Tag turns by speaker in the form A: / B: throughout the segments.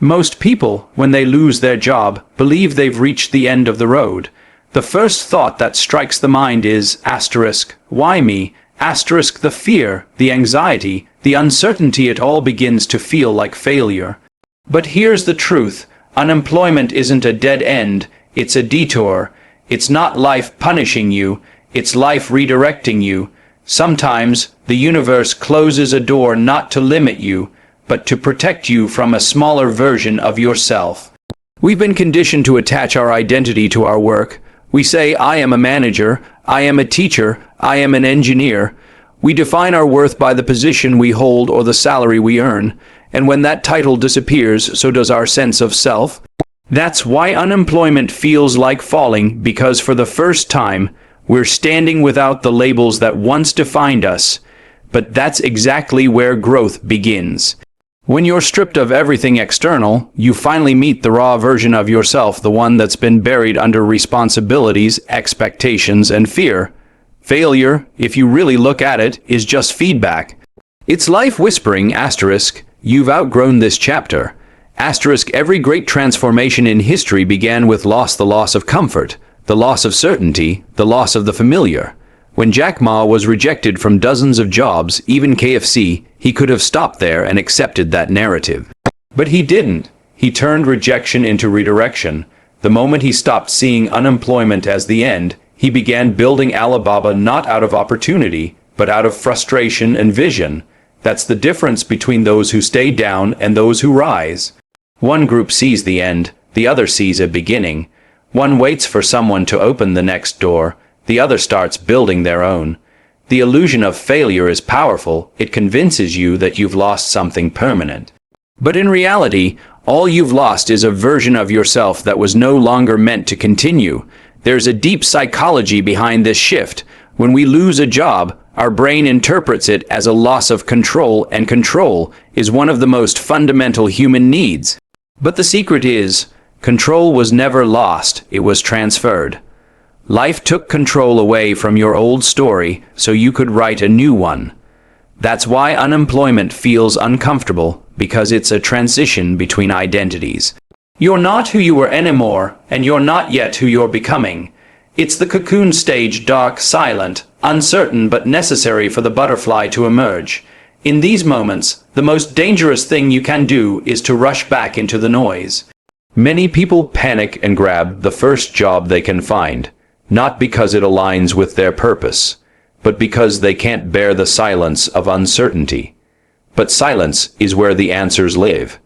A: Most people, when they lose their job, believe they've reached the end of the road. The first thought that strikes the mind is, asterisk, why me? Asterisk, the fear, the anxiety, the uncertainty, it all begins to feel like failure. But here's the truth. Unemployment isn't a dead end, it's a detour. It's not life punishing you, it's life redirecting you. Sometimes, the universe closes a door not to limit you, but to protect you from a smaller version of yourself. We've been conditioned to attach our identity to our work. We say, I am a manager, I am a teacher, I am an engineer. We define our worth by the position we hold or the salary we earn, and when that title disappears, so does our sense of self. That's why unemployment feels like falling, because for the first time, we're standing without the labels that once defined us. But that's exactly where growth begins. When you're stripped of everything external, you finally meet the raw version of yourself, the one that's been buried under responsibilities, expectations, and fear. Failure, if you really look at it, is just feedback. It's life whispering, asterisk, you've outgrown this chapter. Asterisk, every great transformation in history began with loss, the loss of comfort, the loss of certainty, the loss of the familiar. When Jack Ma was rejected from dozens of jobs, even KFC, he could have stopped there and accepted that narrative. But he didn't. He turned rejection into redirection. The moment he stopped seeing unemployment as the end, he began building Alibaba not out of opportunity, but out of frustration and vision. That's the difference between those who stay down and those who rise. One group sees the end, the other sees a beginning. One waits for someone to open the next door, the other starts building their own. The illusion of failure is powerful. It convinces you that you've lost something permanent. But in reality, all you've lost is a version of yourself that was no longer meant to continue. There's a deep psychology behind this shift. When we lose a job, our brain interprets it as a loss of control, and control is one of the most fundamental human needs. But the secret is, control was never lost, it was transferred. Life took control away from your old story so you could write a new one. That's why unemployment feels uncomfortable, because it's a transition between identities. You're not who you were anymore, and you're not yet who you're becoming. It's the cocoon stage, dark, silent, uncertain, but necessary for the butterfly to emerge. In these moments, the most dangerous thing you can do is to rush back into the noise. Many people panic and grab the first job they can find. Not because it aligns with their purpose, but because they can't bear the silence of uncertainty. But silence is where the answers live.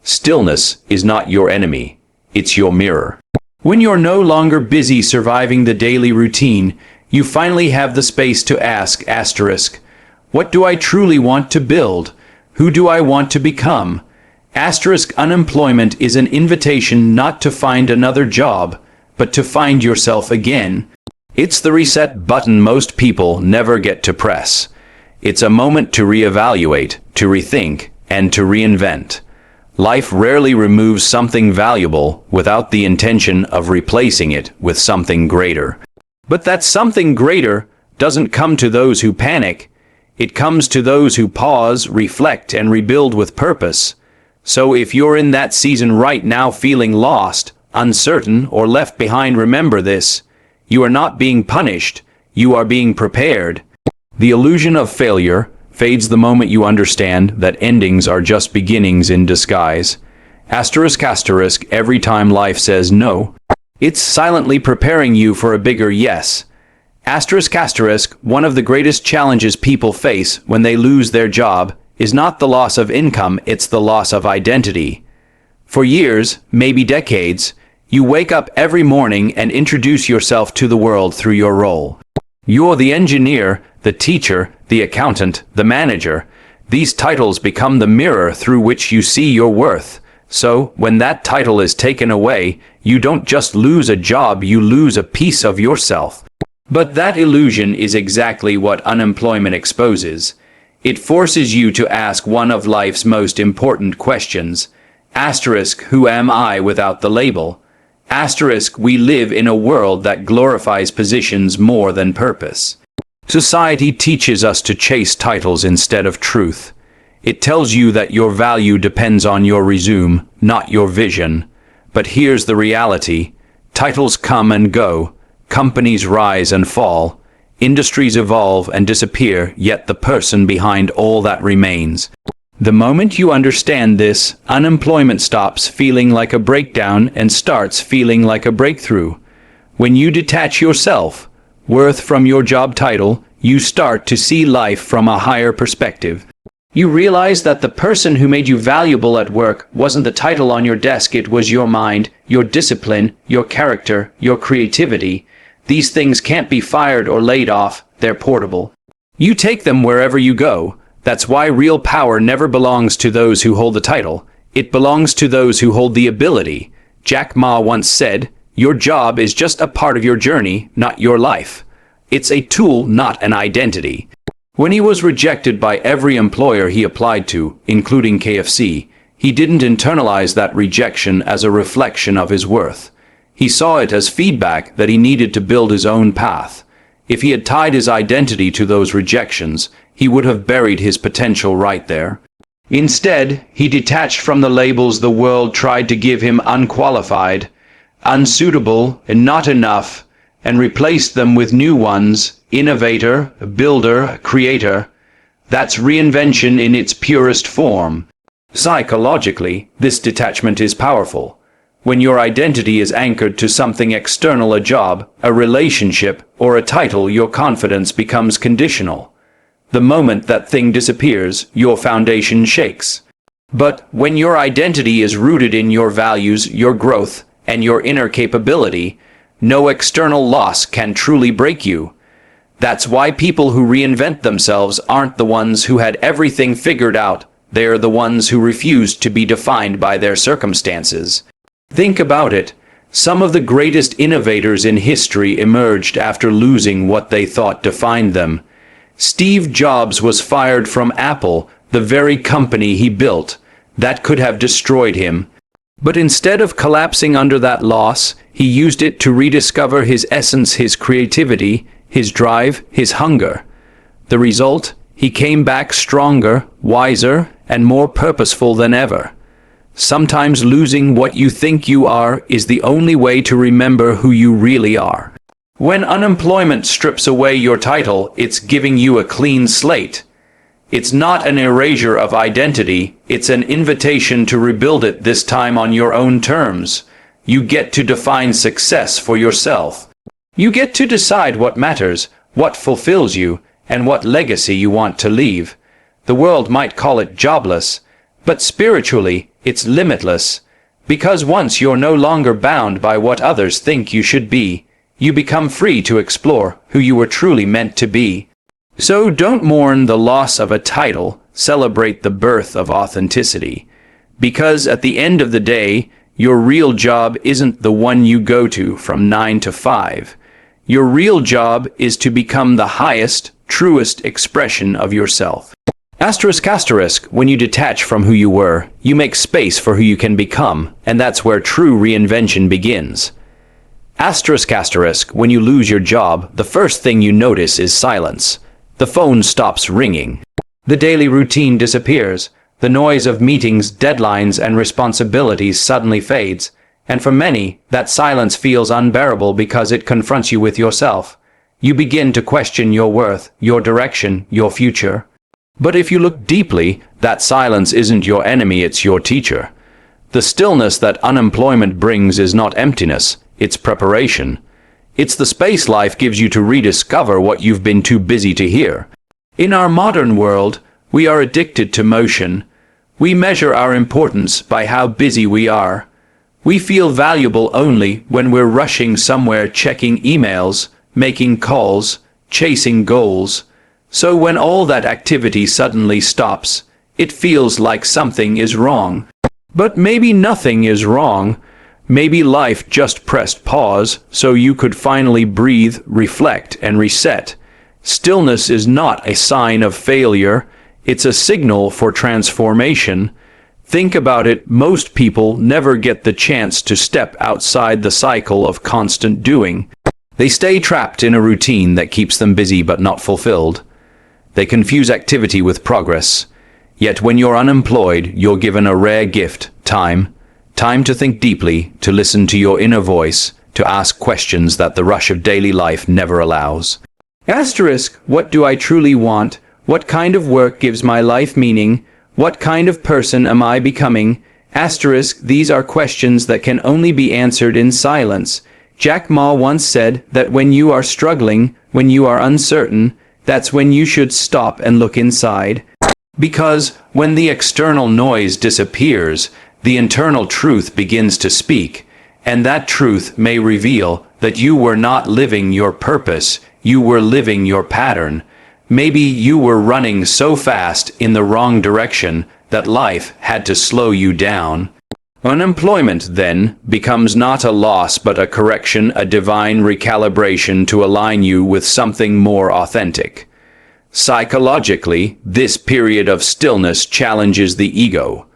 A: Stillness is not your enemy, it's your mirror. When you're no longer busy surviving the daily routine, you finally have the space to ask, asterisk, what do I truly want to build? Who do I want to become? Asterisk, unemployment is an invitation not to find another job, but to find yourself again. It's the reset button most people never get to press. It's a moment to reevaluate, to rethink, and to reinvent. Life rarely removes something valuable without the intention of replacing it with something greater. But that something greater doesn't come to those who panic. It comes to those who pause, reflect, and rebuild with purpose. So if you're in that season right now feeling lost, uncertain, or left behind, remember this. You are not being punished, you are being prepared. The illusion of failure fades the moment you understand that endings are just beginnings in disguise. Asterisk, asterisk, every time life says no, it's silently preparing you for a bigger yes. Asterisk, asterisk, one of the greatest challenges people face when they lose their job is not the loss of income, it's the loss of identity. For years, maybe decades, you wake up every morning and introduce yourself to the world through your role. You're the engineer, the teacher, the accountant, the manager. These titles become the mirror through which you see your worth. So, when that title is taken away, you don't just lose a job, you lose a piece of yourself. But that illusion is exactly what unemployment exposes. It forces you to ask one of life's most important questions. Asterisk, who am I without the label? Asterisk, we live in a world that glorifies positions more than purpose. Society teaches us to chase titles instead of truth. It tells you that your value depends on your resume, not your vision. But here's the reality. Titles come and go. Companies rise and fall. Industries evolve and disappear, yet the person behind all that remains. The moment you understand this, unemployment stops feeling like a breakdown and starts feeling like a breakthrough. When you detach your self-worth from your job title, you start to see life from a higher perspective. You realize that the person who made you valuable at work wasn't the title on your desk, it was your mind, your discipline, your character, your creativity. These things can't be fired or laid off, they're portable. You take them wherever you go. That's why real power never belongs to those who hold the title. It belongs to those who hold the ability. Jack Ma once said, "Your job is just a part of your journey, not your life. It's a tool, not an identity." When he was rejected by every employer he applied to, including KFC, he didn't internalize that rejection as a reflection of his worth. He saw it as feedback that he needed to build his own path. If he had tied his identity to those rejections, he would have buried his potential right there. Instead, he detached from the labels the world tried to give him: unqualified, unsuitable, and not enough, and replaced them with new ones: innovator, builder, creator. That's reinvention in its purest form. Psychologically, this detachment is powerful. When your identity is anchored to something external, a job, a relationship, or a title, your confidence becomes conditional. The moment that thing disappears, your foundation shakes. But when your identity is rooted in your values, your growth, and your inner capability, no external loss can truly break you. That's why people who reinvent themselves aren't the ones who had everything figured out. They're the ones who refused to be defined by their circumstances. Think about it. Some of the greatest innovators in history emerged after losing what they thought defined them. Steve Jobs was fired from Apple, the very company he built. That could have destroyed him. But instead of collapsing under that loss, he used it to rediscover his essence, his creativity, his drive, his hunger. The result? He came back stronger, wiser, and more purposeful than ever. Sometimes losing what you think you are is the only way to remember who you really are. When unemployment strips away your title, it's giving you a clean slate. It's not an erasure of identity, it's an invitation to rebuild it, this time on your own terms. You get to define success for yourself. You get to decide what matters, what fulfills you, and what legacy you want to leave. The world might call it jobless, but spiritually, it's limitless. Because once you're no longer bound by what others think you should be, you become free to explore who you were truly meant to be. So don't mourn the loss of a title, celebrate the birth of authenticity. Because at the end of the day, your real job isn't the one you go to from 9 to 5. Your real job is to become the highest, truest expression of yourself. Asterisk, when you detach from who you were, you make space for who you can become, and that's where true reinvention begins. Asterisk, when you lose your job, the first thing you notice is silence. The phone stops ringing. The daily routine disappears. The noise of meetings, deadlines, and responsibilities suddenly fades. And for many, that silence feels unbearable because it confronts you with yourself. You begin to question your worth, your direction, your future. But if you look deeply, that silence isn't your enemy, it's your teacher. The stillness that unemployment brings is not emptiness, it's preparation. It's the space life gives you to rediscover what you've been too busy to hear. In our modern world, we are addicted to motion. We measure our importance by how busy we are. We feel valuable only when we're rushing somewhere, checking emails, making calls, chasing goals. So when all that activity suddenly stops, it feels like something is wrong. But maybe nothing is wrong. Maybe life just pressed pause so you could finally breathe, reflect, and reset. Stillness is not a sign of failure. It's a signal for transformation. Think about it, most people never get the chance to step outside the cycle of constant doing. They stay trapped in a routine that keeps them busy but not fulfilled. They confuse activity with progress. Yet when you're unemployed, you're given a rare gift, time. Time to think deeply, to listen to your inner voice, to ask questions that the rush of daily life never allows. Asterisk, what do I truly want? What kind of work gives my life meaning? What kind of person am I becoming? Asterisk, these are questions that can only be answered in silence. Jack Ma once said that when you are struggling, when you are uncertain, that's when you should stop and look inside. Because when the external noise disappears, the internal truth begins to speak, and that truth may reveal that you were not living your purpose, you were living your pattern. Maybe you were running so fast in the wrong direction that life had to slow you down. Unemployment, then, becomes not a loss but a correction, a divine recalibration to align you with something more authentic. Psychologically, this period of stillness challenges the ego.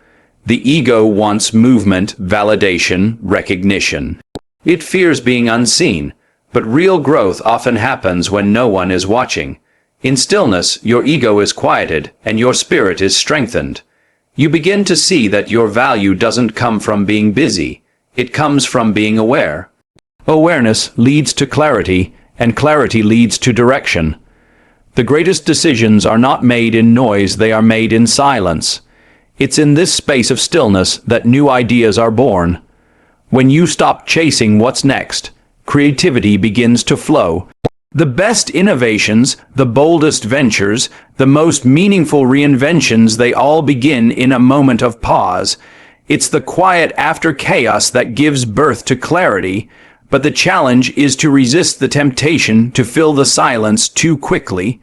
A: The ego wants movement, validation, recognition. It fears being unseen, but real growth often happens when no one is watching. In stillness, your ego is quieted and your spirit is strengthened. You begin to see that your value doesn't come from being busy. It comes from being aware. Awareness leads to clarity, and clarity leads to direction. The greatest decisions are not made in noise, they are made in silence. It's in this space of stillness that new ideas are born. When you stop chasing what's next, creativity begins to flow. The best innovations, the boldest ventures, the most meaningful reinventions, they all begin in a moment of pause. It's the quiet after chaos that gives birth to clarity, but the challenge is to resist the temptation to fill the silence too quickly.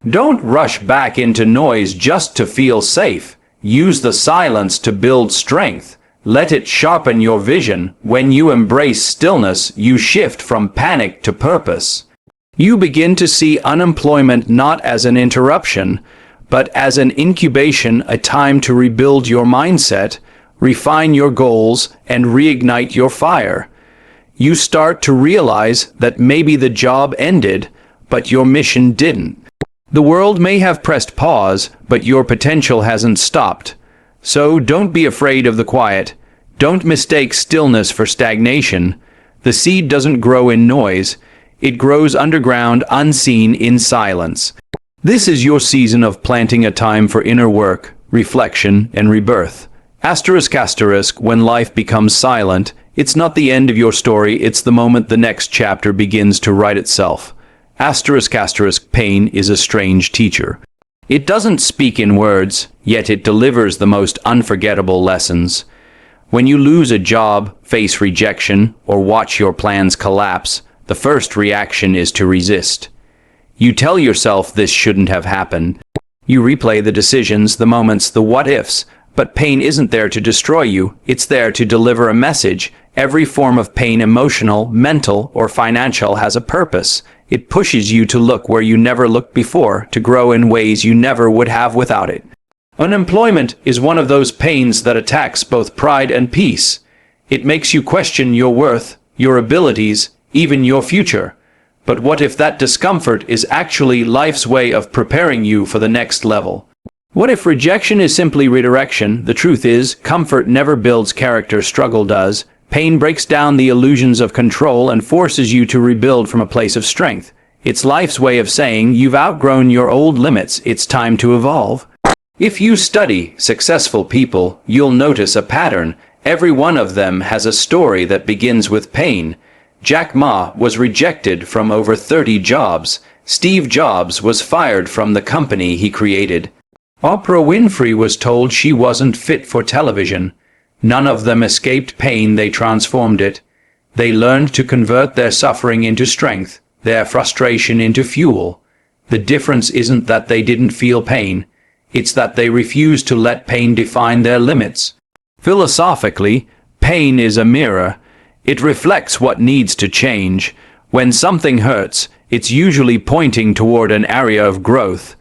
A: Don't rush back into noise just to feel safe. Use the silence to build strength. Let it sharpen your vision. When you embrace stillness, you shift from panic to purpose. You begin to see unemployment not as an interruption, but as an incubation, a time to rebuild your mindset, refine your goals, and reignite your fire. You start to realize that maybe the job ended, but your mission didn't. The world may have pressed pause, but your potential hasn't stopped. So don't be afraid of the quiet. Don't mistake stillness for stagnation. The seed doesn't grow in noise. It grows underground, unseen, in silence. This is your season of planting, a time for inner work, reflection, and rebirth. Asterisk, asterisk, when life becomes silent, it's not the end of your story, it's the moment the next chapter begins to write itself. Asterisk, asterisk, pain is a strange teacher. It doesn't speak in words, yet it delivers the most unforgettable lessons. When you lose a job, face rejection, or watch your plans collapse, the first reaction is to resist. You tell yourself this shouldn't have happened. You replay the decisions, the moments, the what-ifs, but pain isn't there to destroy you, it's there to deliver a message. Every form of pain, emotional, mental, or financial, has a purpose. It pushes you to look where you never looked before, to grow in ways you never would have without it. Unemployment is one of those pains that attacks both pride and peace. It makes you question your worth, your abilities, even your future. But what if that discomfort is actually life's way of preparing you for the next level? What if rejection is simply redirection? The truth is, comfort never builds character, struggle does. Pain breaks down the illusions of control and forces you to rebuild from a place of strength. It's life's way of saying, you've outgrown your old limits, it's time to evolve. If you study successful people, you'll notice a pattern. Every one of them has a story that begins with pain. Jack Ma was rejected from over 30 jobs. Steve Jobs was fired from the company he created. Oprah Winfrey was told she wasn't fit for television. None of them escaped pain, they transformed it. They learned to convert their suffering into strength, their frustration into fuel. The difference isn't that they didn't feel pain. It's that they refused to let pain define their limits. Philosophically, pain is a mirror. It reflects what needs to change. When something hurts, it's usually pointing toward an area of growth.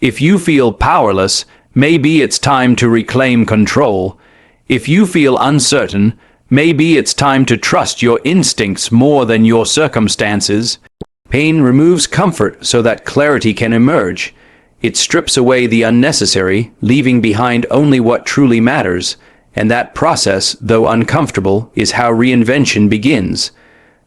A: If you feel powerless, maybe it's time to reclaim control. If you feel uncertain, maybe it's time to trust your instincts more than your circumstances. Pain removes comfort so that clarity can emerge. It strips away the unnecessary, leaving behind only what truly matters. And that process, though uncomfortable, is how reinvention begins.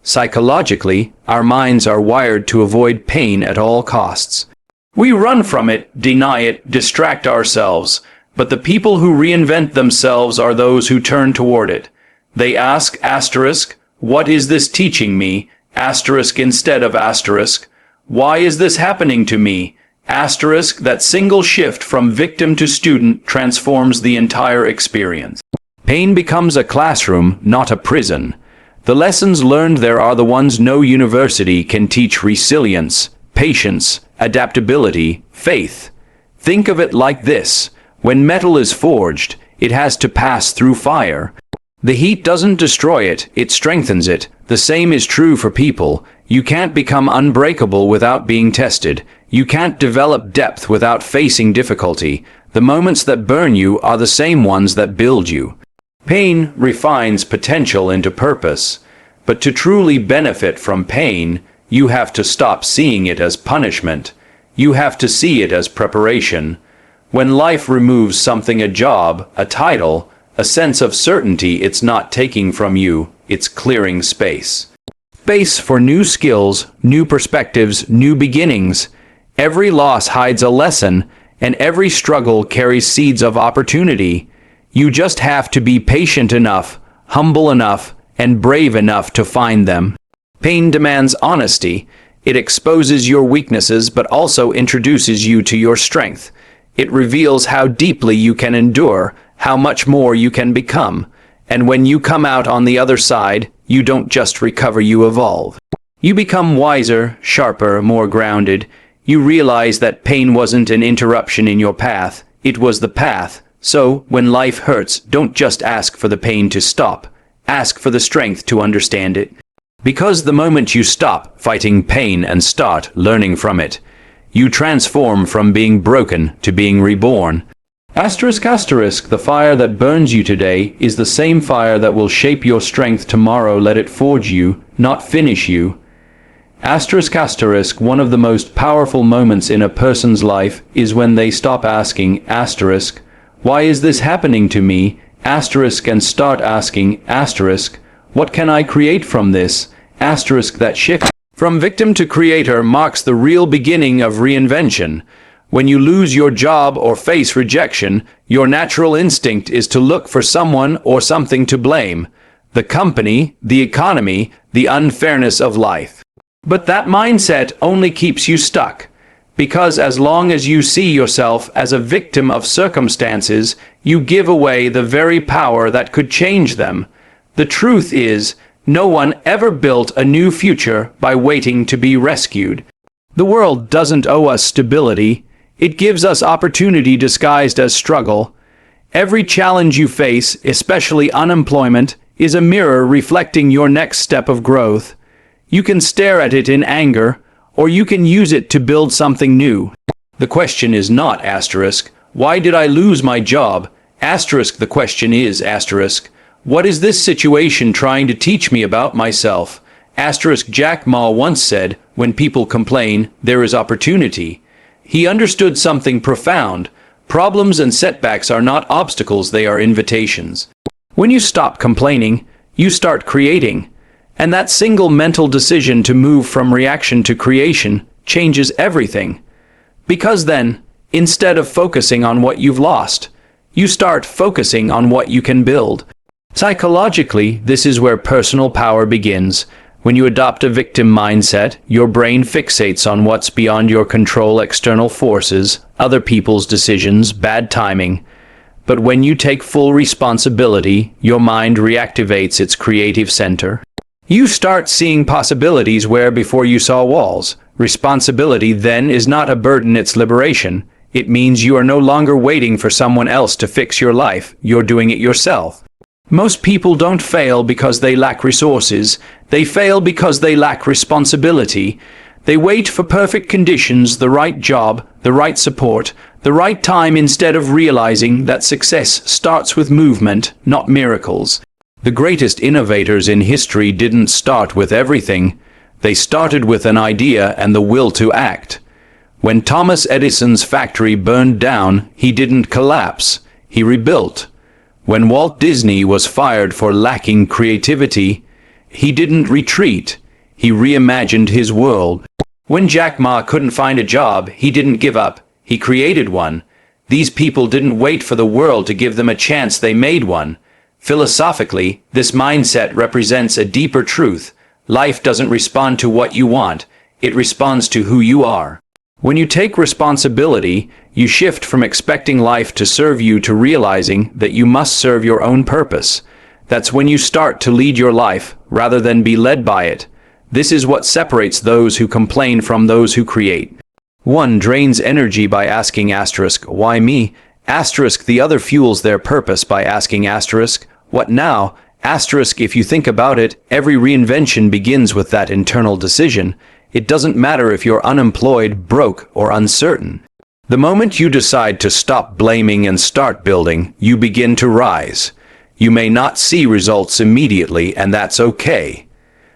A: Psychologically, our minds are wired to avoid pain at all costs. We run from it, deny it, distract ourselves. But the people who reinvent themselves are those who turn toward it. They ask, asterisk, what is this teaching me? Asterisk instead of asterisk. Why is this happening to me? Asterisk, that single shift from victim to student transforms the entire experience. Pain becomes a classroom, not a prison. The lessons learned there are the ones no university can teach: resilience, patience, adaptability, faith. Think of it like this. When metal is forged, it has to pass through fire. The heat doesn't destroy it, it strengthens it. The same is true for people. You can't become unbreakable without being tested. You can't develop depth without facing difficulty. The moments that burn you are the same ones that build you. Pain refines potential into purpose. But to truly benefit from pain, you have to stop seeing it as punishment. You have to see it as preparation. When life removes something, a job, a title, a sense of certainty, it's not taking from you, it's clearing space. Space for new skills, new perspectives, new beginnings. Every loss hides a lesson, and every struggle carries seeds of opportunity. You just have to be patient enough, humble enough, and brave enough to find them. Pain demands honesty. It exposes your weaknesses but also introduces you to your strength. It reveals how deeply you can endure, how much more you can become. And when you come out on the other side, you don't just recover, you evolve. You become wiser, sharper, more grounded. You realize that pain wasn't an interruption in your path, it was the path. So, when life hurts, don't just ask for the pain to stop. Ask for the strength to understand it. Because the moment you stop fighting pain and start learning from it, you transform from being broken to being reborn. Asterisk, asterisk, the fire that burns you today is the same fire that will shape your strength tomorrow. Let it forge you, not finish you. Asterisk, asterisk, one of the most powerful moments in a person's life is when they stop asking, asterisk, why is this happening to me? Asterisk, and start asking, asterisk, what can I create from this? Asterisk, that shift from victim to creator marks the real beginning of reinvention. When you lose your job or face rejection, your natural instinct is to look for someone or something to blame. The company, the economy, the unfairness of life. But that mindset only keeps you stuck. Because as long as you see yourself as a victim of circumstances, you give away the very power that could change them. The truth is, no one ever built a new future by waiting to be rescued. The world doesn't owe us stability. It gives us opportunity disguised as struggle. Every challenge you face, especially unemployment, is a mirror reflecting your next step of growth. You can stare at it in anger, or you can use it to build something new. The question is not asterisk, why did I lose my job? Asterisk, the question is asterisk, what is this situation trying to teach me about myself? Asterisk, Jack Ma once said, when people complain, there is opportunity. He understood something profound. Problems and setbacks are not obstacles, they are invitations. When you stop complaining, you start creating. And that single mental decision to move from reaction to creation changes everything. Because then, instead of focusing on what you've lost, you start focusing on what you can build. Psychologically, this is where personal power begins. When you adopt a victim mindset, your brain fixates on what's beyond your control: external forces, other people's decisions, bad timing. But when you take full responsibility, your mind reactivates its creative center. You start seeing possibilities where before you saw walls. Responsibility then is not a burden, it's liberation. It means you are no longer waiting for someone else to fix your life, you're doing it yourself. Most people don't fail because they lack resources. They fail because they lack responsibility. They wait for perfect conditions, the right job, the right support, the right time, instead of realizing that success starts with movement, not miracles. The greatest innovators in history didn't start with everything. They started with an idea and the will to act. When Thomas Edison's factory burned down, he didn't collapse, he rebuilt. When Walt Disney was fired for lacking creativity, he didn't retreat. He reimagined his world. When Jack Ma couldn't find a job, he didn't give up. He created one. These people didn't wait for the world to give them a chance, they made one. Philosophically, this mindset represents a deeper truth. Life doesn't respond to what you want, it responds to who you are. When you take responsibility, you shift from expecting life to serve you to realizing that you must serve your own purpose. That's when you start to lead your life, rather than be led by it. This is what separates those who complain from those who create. One drains energy by asking *, why me? The other fuels their purpose by asking *, what now? If you think about it, every reinvention begins with that internal decision. It doesn't matter if you're unemployed, broke, or uncertain. The moment you decide to stop blaming and start building, you begin to rise. You may not see results immediately, and that's okay.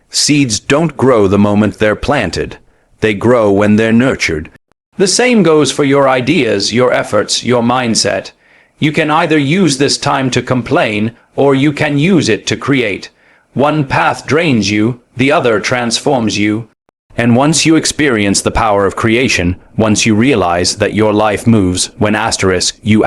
A: Seeds don't grow the moment they're planted. They grow when they're nurtured. The same goes for your ideas, your efforts, your mindset. You can either use this time to complain, or you can use it to create. One path drains you, the other transforms you. And once you experience the power of creation, once you realize that your life moves when you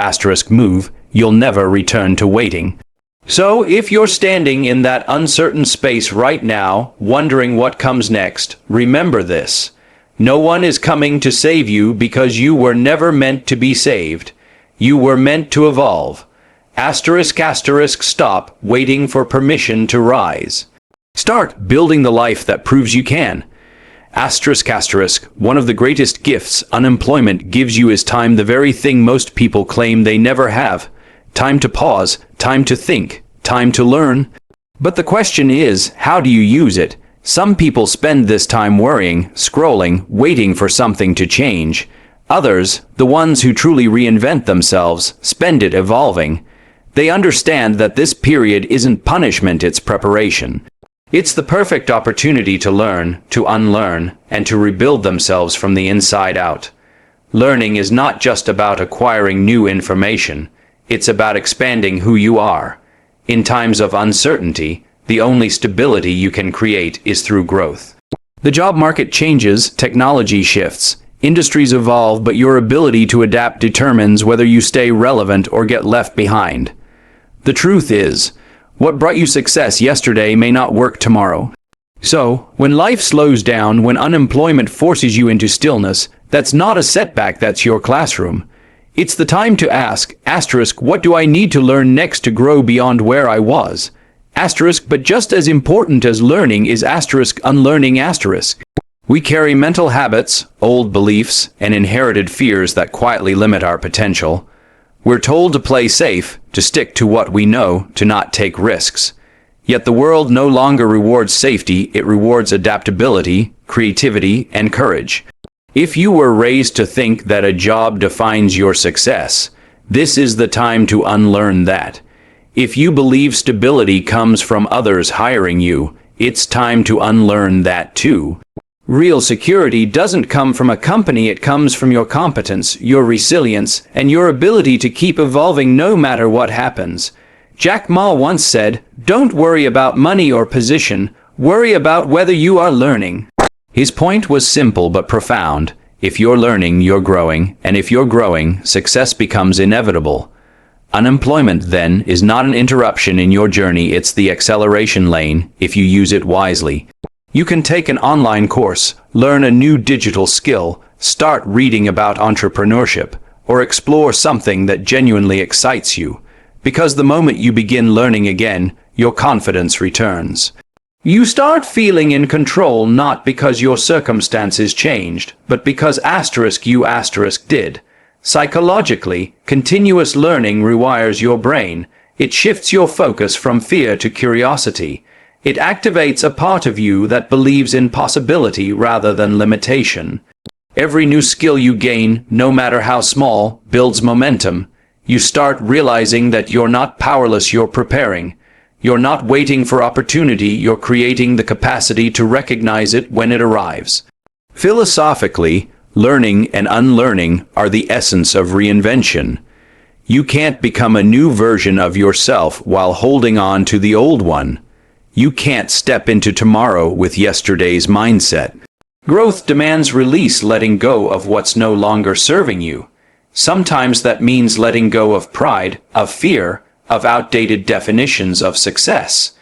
A: move, you'll never return to waiting. So, if you're standing in that uncertain space right now, wondering what comes next, remember this. No one is coming to save you because you were never meant to be saved. You were meant to evolve. Stop waiting for permission to rise. Start building the life that proves you can. One of the greatest gifts unemployment gives you is time, the very thing most people claim they never have. Time to pause, time to think, time to learn. But the question is, how do you use it? Some people spend this time worrying, scrolling, waiting for something to change. Others, the ones who truly reinvent themselves, spend it evolving. They understand that this period isn't punishment, it's preparation. It's the perfect opportunity to learn, to unlearn, and to rebuild themselves from the inside out. Learning is not just about acquiring new information. It's about expanding who you are. In times of uncertainty, the only stability you can create is through growth. The job market changes, technology shifts, industries evolve, but your ability to adapt determines whether you stay relevant or get left behind. The truth is, what brought you success yesterday may not work tomorrow. So, when life slows down, when unemployment forces you into stillness, that's not a setback, that's your classroom. It's the time to ask, what do I need to learn next to grow beyond where I was? But just as important as learning is unlearning. We carry mental habits, old beliefs, and inherited fears that quietly limit our potential. We're told to play safe, to stick to what we know, to not take risks. Yet the world no longer rewards safety, it rewards adaptability, creativity, and courage. If you were raised to think that a job defines your success, this is the time to unlearn that. If you believe stability comes from others hiring you, it's time to unlearn that too. Real security doesn't come from a company, it comes from your competence, your resilience, and your ability to keep evolving no matter what happens. Jack Ma once said, "Don't worry about money or position, worry about whether you are learning." His point was simple but profound. If you're learning, you're growing, and if you're growing, success becomes inevitable. Unemployment, then, is not an interruption in your journey, it's the acceleration lane, if you use it wisely. You can take an online course, learn a new digital skill, start reading about entrepreneurship, or explore something that genuinely excites you. Because the moment you begin learning again, your confidence returns. You start feeling in control not because your circumstances changed, but because you did. Psychologically, continuous learning rewires your brain. It shifts your focus from fear to curiosity. It activates a part of you that believes in possibility rather than limitation. Every new skill you gain, no matter how small, builds momentum. You start realizing that you're not powerless, you're preparing. You're not waiting for opportunity, you're creating the capacity to recognize it when it arrives. Philosophically, learning and unlearning are the essence of reinvention. You can't become a new version of yourself while holding on to the old one. You can't step into tomorrow with yesterday's mindset. Growth demands release, letting go of what's no longer serving you. Sometimes that means letting go of pride, of fear, of outdated definitions of success.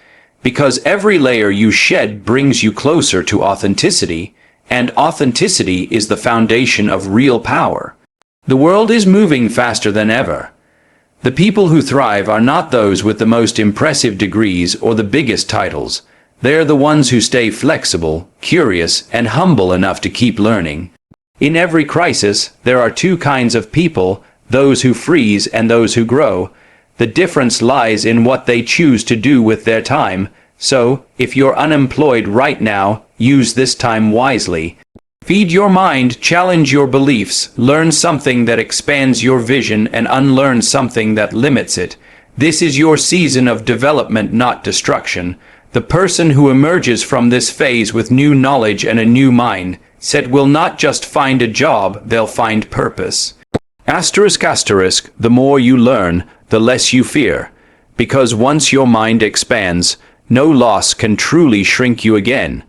A: Because every layer you shed brings you closer to authenticity, and authenticity is the foundation of real power. The world is moving faster than ever. The people who thrive are not those with the most impressive degrees or the biggest titles. They are the ones who stay flexible, curious, and humble enough to keep learning. In every crisis, there are two kinds of people, those who freeze and those who grow. The difference lies in what they choose to do with their time. So, if you're unemployed right now, use this time wisely. Feed your mind, challenge your beliefs, learn something that expands your vision and unlearn something that limits it. This is your season of development, not destruction. The person who emerges from this phase with new knowledge and a new mindset will not just find a job, they'll find purpose. Asterisk asterisk, the more you learn, the less you fear. Because once your mind expands, no loss can truly shrink you again.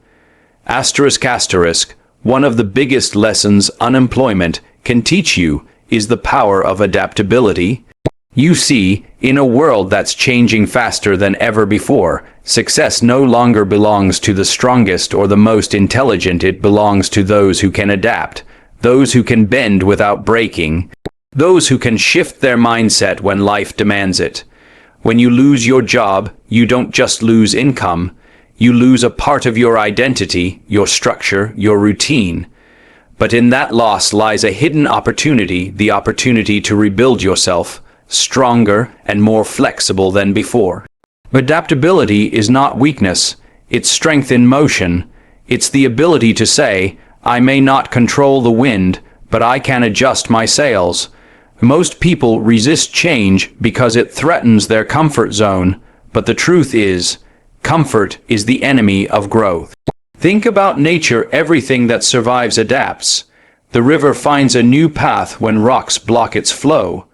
A: Asterisk asterisk, one of the biggest lessons unemployment can teach you is the power of adaptability. You see, in a world that's changing faster than ever before, success no longer belongs to the strongest or the most intelligent. It belongs to those who can adapt, those who can bend without breaking, those who can shift their mindset when life demands it. When you lose your job, you don't just lose income. You lose a part of your identity, your structure, your routine. But in that loss lies a hidden opportunity, the opportunity to rebuild yourself, stronger and more flexible than before. Adaptability is not weakness, it's strength in motion. It's the ability to say, I may not control the wind, but I can adjust my sails. Most people resist change because it threatens their comfort zone, but the truth is, comfort is the enemy of growth. Think about nature. Everything that survives adapts. The river finds a new path when rocks block its flow.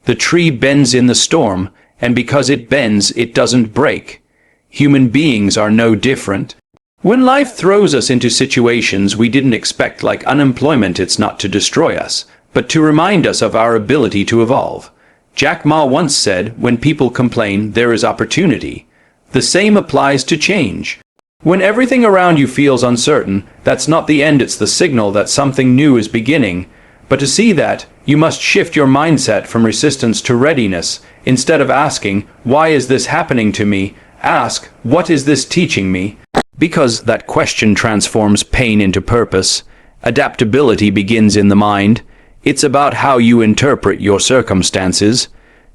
A: The tree bends in the storm, and because it bends, it doesn't break. Human beings are no different. When life throws us into situations we didn't expect, like unemployment, it's not to destroy us, but to remind us of our ability to evolve. Jack Ma once said, when people complain, there is opportunity. The same applies to change. When everything around you feels uncertain, that's not the end, it's the signal that something new is beginning. But to see that, you must shift your mindset from resistance to readiness. Instead of asking, why is this happening to me? Ask, what is this teaching me? Because that question transforms pain into purpose. Adaptability begins in the mind. It's about how you interpret your circumstances.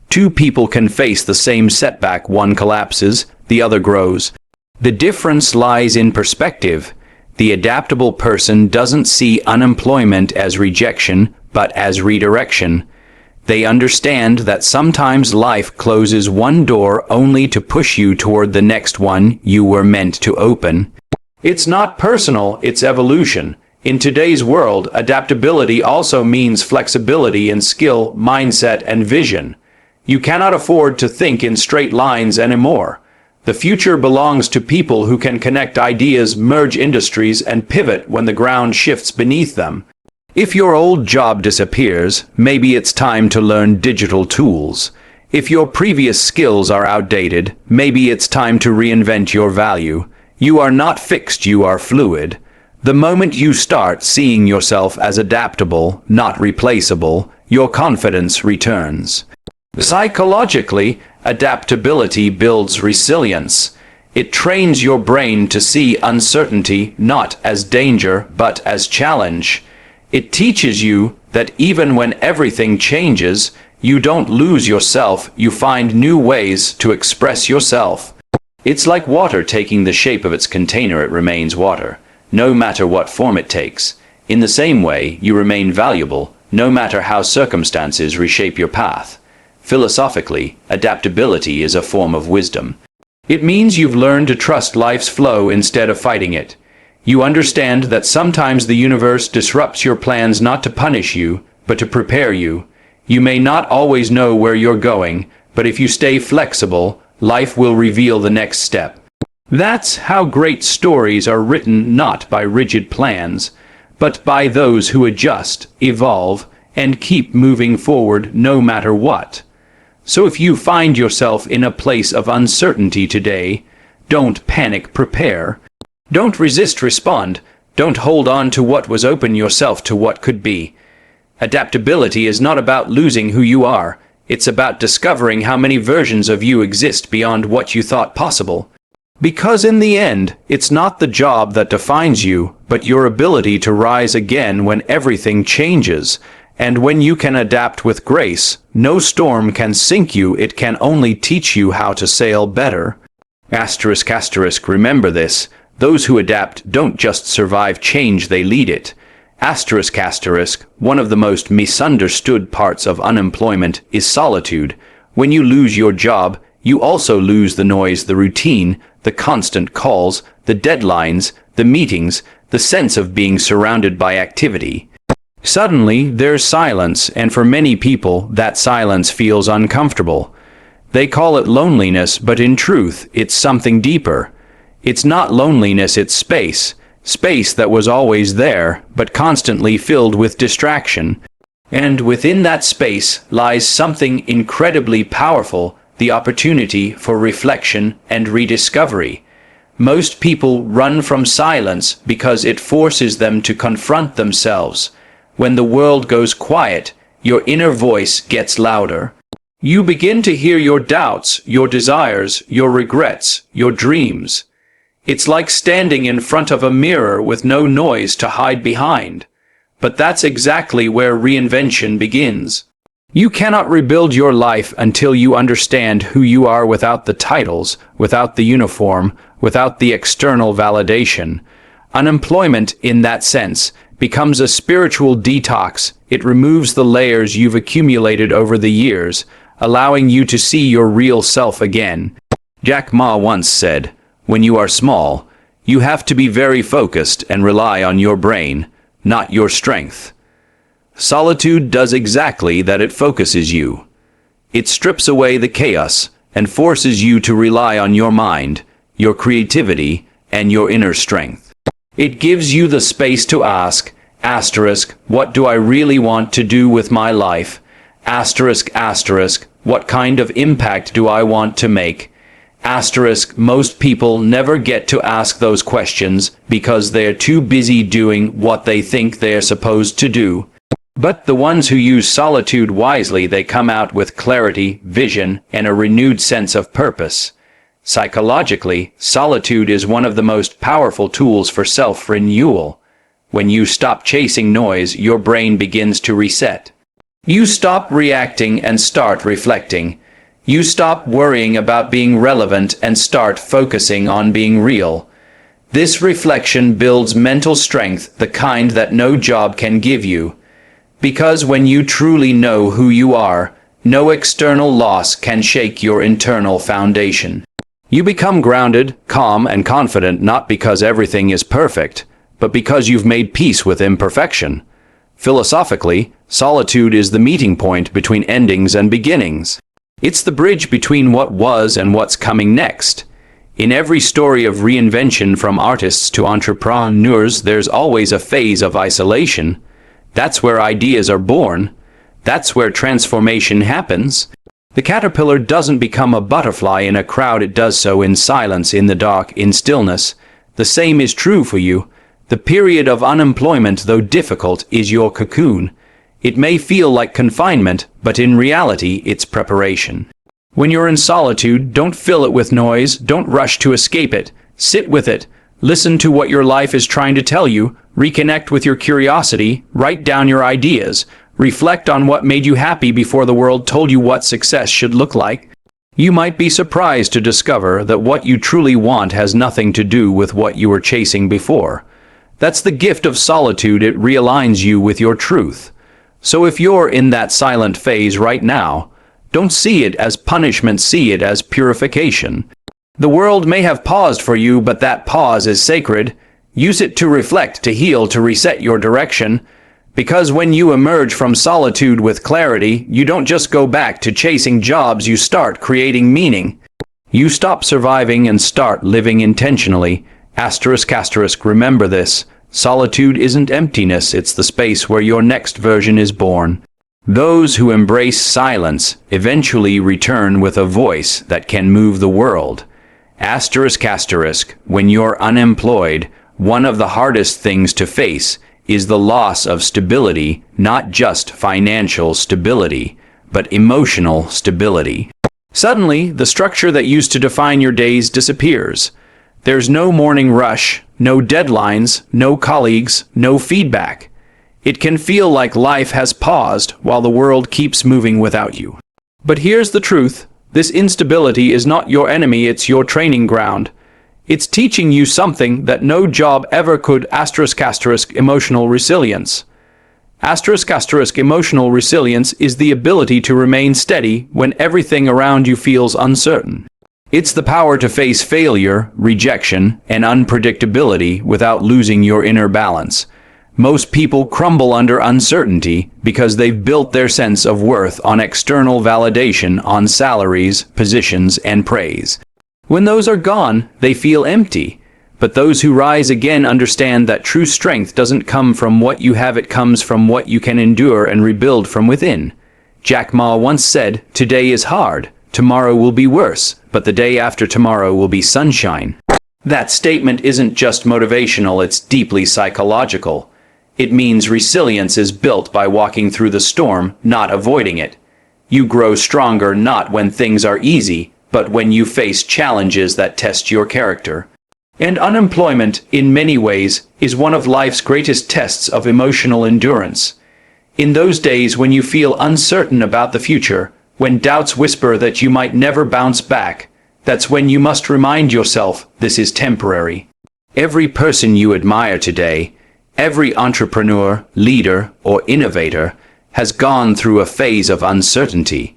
A: Two people can face the same setback. One collapses, the other grows. The difference lies in perspective. The adaptable person doesn't see unemployment as rejection, but as redirection. They understand that sometimes life closes one door only to push you toward the next one you were meant to open. It's not personal, it's evolution. In today's world, adaptability also means flexibility in skill, mindset, and vision. You cannot afford to think in straight lines anymore. The future belongs to people who can connect ideas, merge industries, and pivot when the ground shifts beneath them. If your old job disappears, maybe it's time to learn digital tools. If your previous skills are outdated, maybe it's time to reinvent your value. You are not fixed, you are fluid. The moment you start seeing yourself as adaptable, not replaceable, your confidence returns. Psychologically, adaptability builds resilience. It trains your brain to see uncertainty not as danger, but as challenge. It teaches you that even when everything changes, you don't lose yourself, you find new ways to express yourself. It's like water taking the shape of its container, it remains water, no matter what form it takes. In the same way, you remain valuable, no matter how circumstances reshape your path. Philosophically, adaptability is a form of wisdom. It means you've learned to trust life's flow instead of fighting it. You understand that sometimes the universe disrupts your plans not to punish you, but to prepare you. You may not always know where you're going, but if you stay flexible, life will reveal the next step. That's how great stories are written, not by rigid plans, but by those who adjust, evolve, and keep moving forward no matter what. So if you find yourself in a place of uncertainty today, don't panic, prepare. Don't resist, respond. Don't hold on to what was, open yourself to what could be. Adaptability is not about losing who you are. It's about discovering how many versions of you exist beyond what you thought possible. Because in the end, it's not the job that defines you, but your ability to rise again when everything changes. And when you can adapt with grace, no storm can sink you, it can only teach you how to sail better. Asterisk, asterisk, remember this. Those who adapt don't just survive change, they lead it. Asterisk, asterisk, one of the most misunderstood parts of unemployment is solitude. When you lose your job, you also lose the noise, the routine, the constant calls, the deadlines, the meetings, the sense of being surrounded by activity. Suddenly, there's silence, and for many people, that silence feels uncomfortable. They call it loneliness, but in truth, it's something deeper. It's not loneliness, it's space. Space that was always there, but constantly filled with distraction. And within that space lies something incredibly powerful, the opportunity for reflection and rediscovery. Most people run from silence because it forces them to confront themselves. When the world goes quiet, your inner voice gets louder. You begin to hear your doubts, your desires, your regrets, your dreams. It's like standing in front of a mirror with no noise to hide behind. But that's exactly where reinvention begins. You cannot rebuild your life until you understand who you are without the titles, without the uniform, without the external validation. Unemployment, in that sense, becomes a spiritual detox. It removes the layers you've accumulated over the years, allowing you to see your real self again. Jack Ma once said, "When you are small, you have to be very focused and rely on your brain, not your strength." Solitude does exactly that. It focuses you. It strips away the chaos and forces you to rely on your mind, your creativity, and your inner strength. It gives you the space to ask, asterisk, what do I really want to do with my life? Asterisk, asterisk, what kind of impact do I want to make? Asterisk, most people never get to ask those questions because they're too busy doing what they think they're supposed to do. But the ones who use solitude wisely, they come out with clarity, vision, and a renewed sense of purpose. Psychologically, solitude is one of the most powerful tools for self-renewal. When you stop chasing noise, your brain begins to reset. You stop reacting and start reflecting. You stop worrying about being relevant and start focusing on being real. This reflection builds mental strength, the kind that no job can give you. Because when you truly know who you are, no external loss can shake your internal foundation. You become grounded, calm, and confident not because everything is perfect, but because you've made peace with imperfection. Philosophically, solitude is the meeting point between endings and beginnings. It's the bridge between what was and what's coming next. In every story of reinvention, from artists to entrepreneurs, there's always a phase of isolation. That's where ideas are born. That's where transformation happens. The caterpillar doesn't become a butterfly in a crowd, it does so in silence, in the dark, in stillness. The same is true for you. The period of unemployment, though difficult, is your cocoon. It may feel like confinement, but in reality, it's preparation. When you're in solitude, don't fill it with noise, don't rush to escape it. Sit with it. Listen to what your life is trying to tell you. Reconnect with your curiosity. Write down your ideas. Reflect on what made you happy before the world told you what success should look like. You might be surprised to discover that what you truly want has nothing to do with what you were chasing before. That's the gift of solitude. It realigns you with your truth. So if you're in that silent phase right now, don't see it as punishment, see it as purification. The world may have paused for you, but that pause is sacred. Use it to reflect, to heal, to reset your direction. Because when you emerge from solitude with clarity, you don't just go back to chasing jobs, you start creating meaning. You stop surviving and start living intentionally. Asterisk, asterisk, remember this. Solitude isn't emptiness, it's the space where your next version is born. Those who embrace silence eventually return with a voice that can move the world. Asterisk, asterisk, when you're unemployed, one of the hardest things to face is the loss of stability, not just financial stability, but emotional stability. Suddenly, the structure that used to define your days disappears. There's no morning rush, no deadlines, no colleagues, no feedback. It can feel like life has paused while the world keeps moving without you. But here's the truth. This instability is not your enemy, it's your training ground. It's teaching you something that no job ever could. Asterisk, asterisk, emotional resilience. Asterisk, asterisk, emotional resilience is the ability to remain steady when everything around you feels uncertain. It's the power to face failure, rejection, and unpredictability without losing your inner balance. Most people crumble under uncertainty because they've built their sense of worth on external validation, on salaries, positions, and praise. When those are gone, they feel empty. But those who rise again understand that true strength doesn't come from what you have, it comes from what you can endure and rebuild from within. Jack Ma once said, "Today is hard, tomorrow will be worse, but the day after tomorrow will be sunshine." That statement isn't just motivational, it's deeply psychological. It means resilience is built by walking through the storm, not avoiding it. You grow stronger not when things are easy, but when you face challenges that test your character. And unemployment, in many ways, is one of life's greatest tests of emotional endurance. In those days when you feel uncertain about the future, when doubts whisper that you might never bounce back, that's when you must remind yourself this is temporary. Every person you admire today, every entrepreneur, leader, or innovator, has gone through a phase of uncertainty.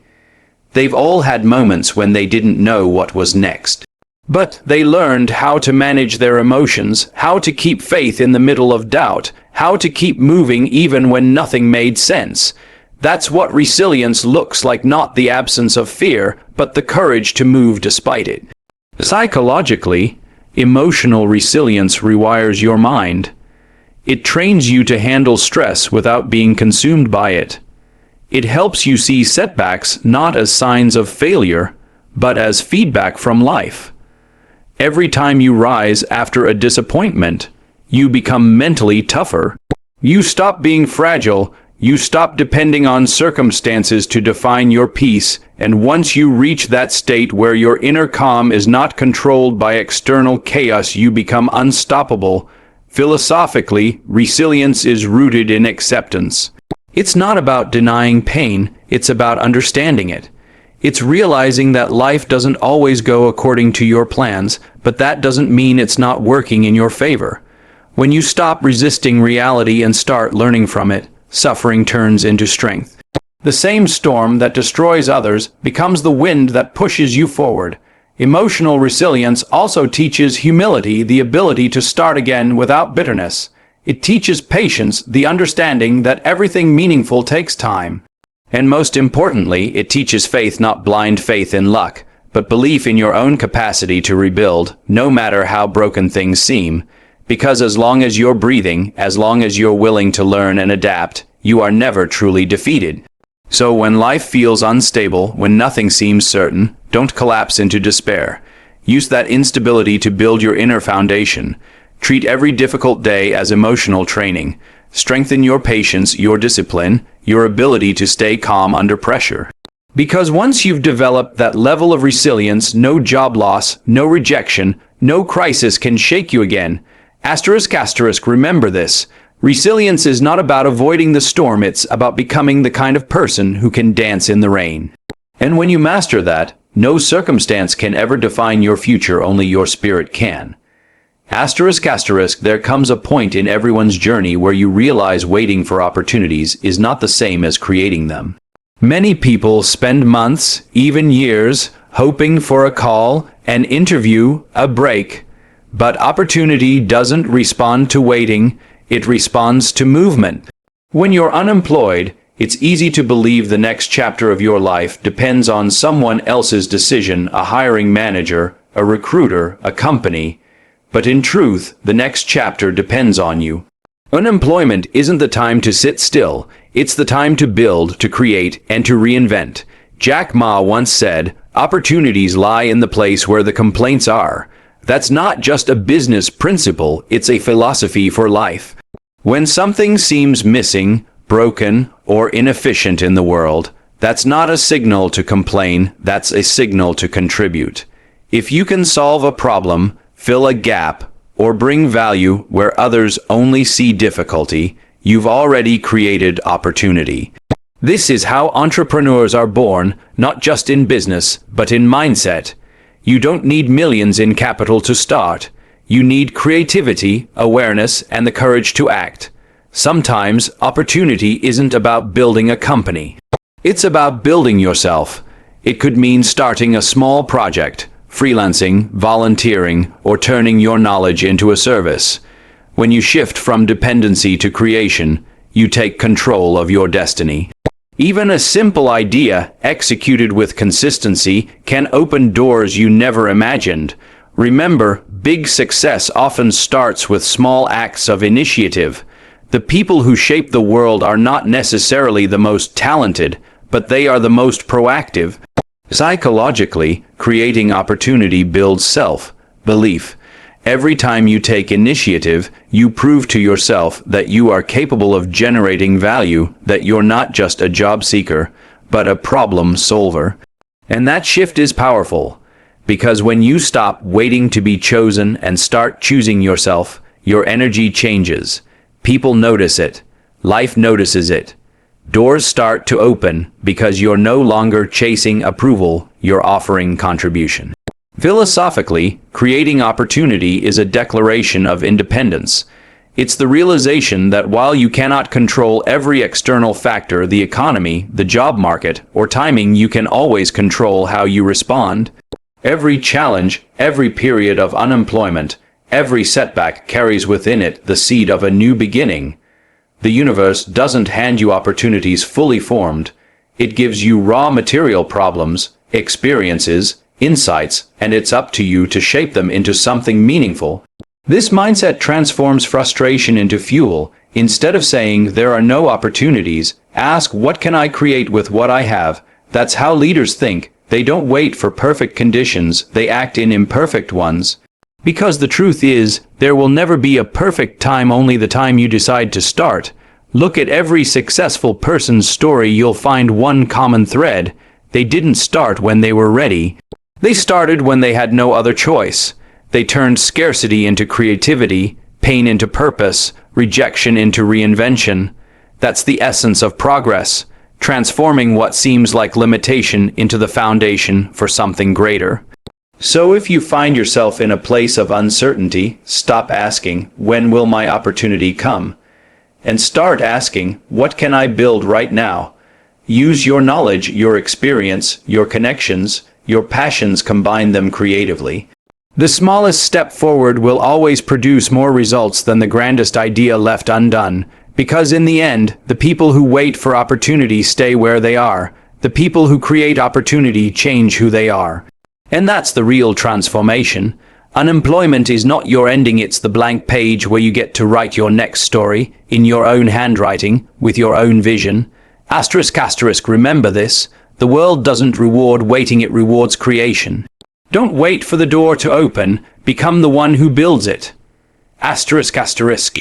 A: They've all had moments when they didn't know what was next. But they learned how to manage their emotions, how to keep faith in the middle of doubt, how to keep moving even when nothing made sense. That's what resilience looks like, not the absence of fear, but the courage to move despite it. Psychologically, emotional resilience rewires your mind. It trains you to handle stress without being consumed by it. It helps you see setbacks not as signs of failure, but as feedback from life. Every time you rise after a disappointment, you become mentally tougher. You stop being fragile, you stop depending on circumstances to define your peace, and once you reach that state where your inner calm is not controlled by external chaos, you become unstoppable. Philosophically, resilience is rooted in acceptance. It's not about denying pain, it's about understanding it. It's realizing that life doesn't always go according to your plans, but that doesn't mean it's not working in your favor. When you stop resisting reality and start learning from it, suffering turns into strength. The same storm that destroys others becomes the wind that pushes you forward. Emotional resilience also teaches humility, the ability to start again without bitterness. It teaches patience, the understanding that everything meaningful takes time. And most importantly, it teaches faith, not blind faith in luck, but belief in your own capacity to rebuild, no matter how broken things seem. Because as long as you're breathing, as long as you're willing to learn and adapt, you are never truly defeated. So when life feels unstable, when nothing seems certain, don't collapse into despair. Use that instability to build your inner foundation. Treat every difficult day as emotional training. Strengthen your patience, your discipline, your ability to stay calm under pressure. Because once you've developed that level of resilience, no job loss, no rejection, no crisis can shake you again. Asterisk, asterisk, remember this. Resilience is not about avoiding the storm, it's about becoming the kind of person who can dance in the rain. And when you master that, no circumstance can ever define your future, only your spirit can. Asterisk, asterisk, there comes a point in everyone's journey where you realize waiting for opportunities is not the same as creating them. Many people spend months, even years, hoping for a call, an interview, a break. But opportunity doesn't respond to waiting, it responds to movement. When you're unemployed, it's easy to believe the next chapter of your life depends on someone else's decision, a hiring manager, a recruiter, a company. But in truth, the next chapter depends on you. Unemployment isn't the time to sit still. It's the time to build, to create, and to reinvent. Jack Ma once said, "Opportunities lie in the place where the complaints are." That's not just a business principle, it's a philosophy for life. When something seems missing, broken, or inefficient in the world, that's not a signal to complain, that's a signal to contribute. If you can solve a problem, fill a gap, or bring value where others only see difficulty, you've already created opportunity. This is how entrepreneurs are born, not just in business, but in mindset. You don't need millions in capital to start. You need creativity, awareness, and the courage to act. Sometimes, opportunity isn't about building a company. It's about building yourself. It could mean starting a small project, freelancing, volunteering, or turning your knowledge into a service. When you shift from dependency to creation, you take control of your destiny. Even a simple idea, executed with consistency, can open doors you never imagined. Remember, big success often starts with small acts of initiative. The people who shape the world are not necessarily the most talented, but they are the most proactive. Psychologically, creating opportunity builds self-belief. Every time you take initiative, you prove to yourself that you are capable of generating value, that you're not just a job seeker, but a problem solver. And that shift is powerful, because when you stop waiting to be chosen and start choosing yourself, your energy changes. People notice it. Life notices it. Doors start to open because you're no longer chasing approval, you're offering contribution. Philosophically, creating opportunity is a declaration of independence. It's the realization that while you cannot control every external factor, the economy, the job market, or timing, you can always control how you respond. Every challenge, every period of unemployment, every setback carries within it the seed of a new beginning. The universe doesn't hand you opportunities fully formed. It gives you raw material problems, experiences, insights, and it's up to you to shape them into something meaningful. This mindset transforms frustration into fuel. Instead of saying, "There are no opportunities," ask, "What can I create with what I have?" That's how leaders think. They don't wait for perfect conditions, they act in imperfect ones. Because the truth is, there will never be a perfect time, only the time you decide to start. Look at every successful person's story, you'll find one common thread. They didn't start when they were ready. They started when they had no other choice. They turned scarcity into creativity, pain into purpose, rejection into reinvention. That's the essence of progress, transforming what seems like limitation into the foundation for something greater. So if you find yourself in a place of uncertainty, stop asking, "When will my opportunity come?" and start asking, "What can I build right now?" Use your knowledge, your experience, your connections, your passions, combine them creatively. The smallest step forward will always produce more results than the grandest idea left undone, because in the end, the people who wait for opportunity stay where they are. The people who create opportunity change who they are. And that's the real transformation. Unemployment is not your ending, it's the blank page where you get to write your next story, in your own handwriting, with your own vision. Asterisk, asterisk, remember this. The world doesn't reward waiting, it rewards creation. Don't wait for the door to open, become the one who builds it. Asterisk, asterisk.